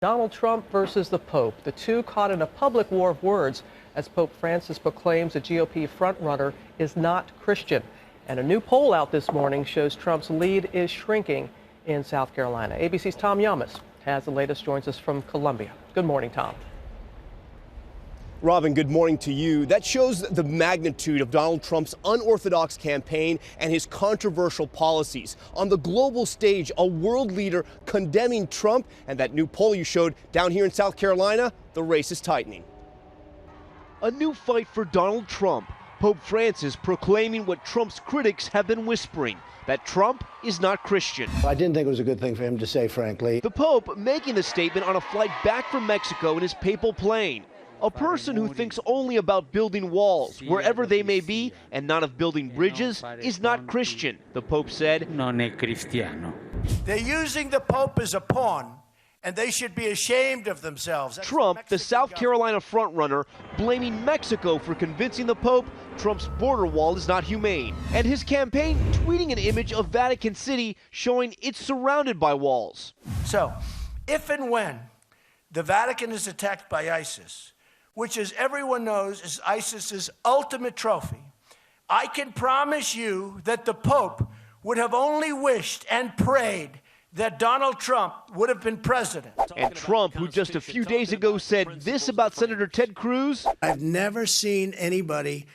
Donald Trump versus the Pope, the two caught in a public war of words as Pope Francis proclaims the GOP frontrunner is not Christian. And a new poll out this morning shows Trump's lead is shrinking in South Carolina. ABC's Tom Yamas has the latest, joins us from Columbia. Good morning, Tom. Robin, good morning to you. That shows the magnitude of Donald Trump's unorthodox campaign and his controversial policies. On the global stage, a world leader condemning Trump, and that new poll you showed down here in South Carolina, the race is tightening. A new fight for Donald Trump. Pope Francis proclaiming what Trump's critics have been whispering, that Trump is not Christian. I didn't think it was a good thing for him to say, frankly. The Pope making the statement on a flight back from Mexico in his papal plane. A person who thinks only about building walls, wherever they may be, and not of building bridges, is not Christian, the Pope said. Non è cristiano. They're using the Pope as a pawn, and they should be ashamed of themselves. Trump, the South Carolina frontrunner, blaming Mexico for convincing the Pope Trump's border wall is not humane. And his campaign tweeting an image of Vatican City showing it's surrounded by walls. So, if and when the Vatican is attacked by ISIS, which, as everyone knows, is ISIS's ultimate trophy, I can promise you that the Pope would have only wished and prayed that Donald Trump would have been president. And Trump, who just a few days ago said this about Senator Ted Cruz. I've never seen anybody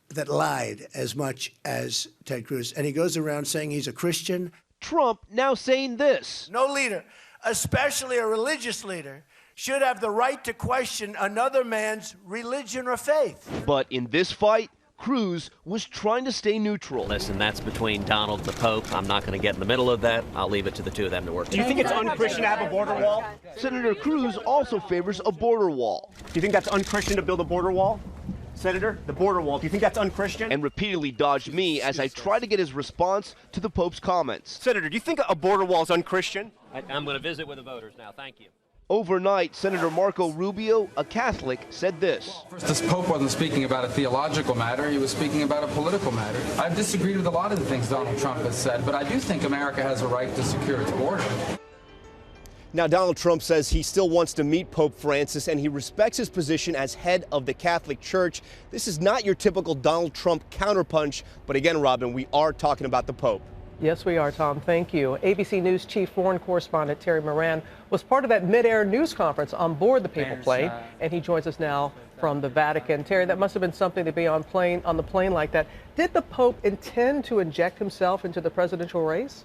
that lied as much as Ted Cruz. And he goes around saying he's a Christian. Trump now saying this. No leader, especially a religious leader, should have the right to question another man's religion or faith. But in this fight, Cruz was trying to stay neutral. Listen, that's between Donald and the Pope. I'm not going to get in the middle of that. I'll leave it to the two of them to work. Do you think it's unchristian to have a border wall? Senator Cruz also favors a border wall. Do you think that's unchristian to build a border wall? Senator, the border wall, do you think that's unchristian? And repeatedly dodged me as I try to get his response to the Pope's comments. Senator, do you think a border wall is unchristian? I'm going to visit with the voters now. Thank you. Overnight, Senator Marco Rubio, a Catholic, said this. First, this Pope wasn't speaking about a theological matter. He was speaking about a political matter. I've disagreed with a lot of the things Donald Trump has said, but I do think America has a right to secure its border. Now, Donald Trump says he still wants to meet Pope Francis, and he respects his position as head of the Catholic Church. This is not your typical Donald Trump counterpunch, but again, Robin, we are talking about the Pope. Yes, we are, Tom. Thank you. ABC News chief foreign correspondent Terry Moran was part of that mid-air news conference on board the papal plane, and he joins us now from the Vatican. Terry, that must have been something to be on the plane like that. Did the Pope intend to inject himself into the presidential race?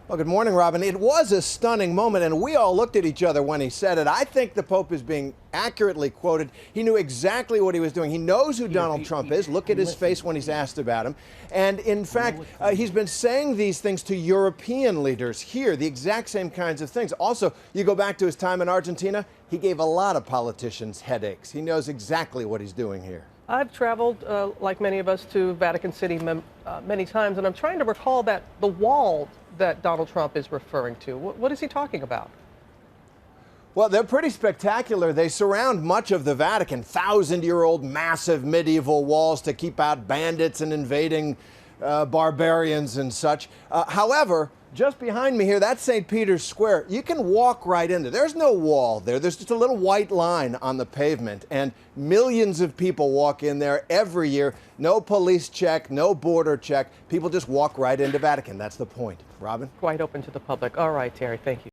Well, good morning, Robin. It was a stunning moment, and we all looked at each other when he said it. I think the Pope is being accurately quoted. He knew exactly what he was doing. He knows who Donald Trump is. Look at his face when he's asked about him. And in fact, he's been saying these things to European leaders here, the exact same kinds of things. Also, you go back to his time in Argentina, he gave a lot of politicians headaches. He knows exactly what he's doing here. I've traveled, like many of us, to Vatican City many times, and I'm trying to recall that the wall that Donald Trump is referring to. What is he talking about? Well, they're pretty spectacular. They surround much of the Vatican, thousand-year-old massive medieval walls to keep out bandits and invading barbarians and such. However, just behind me here, that's St. Peter's Square. You can walk right in there. There's no wall there. There's just a little white line on the pavement, and millions of people walk in there every year. No police check, no border check. People just walk right into Vatican. That's the point. Robin? Quite open to the public. All right, Terry, thank you.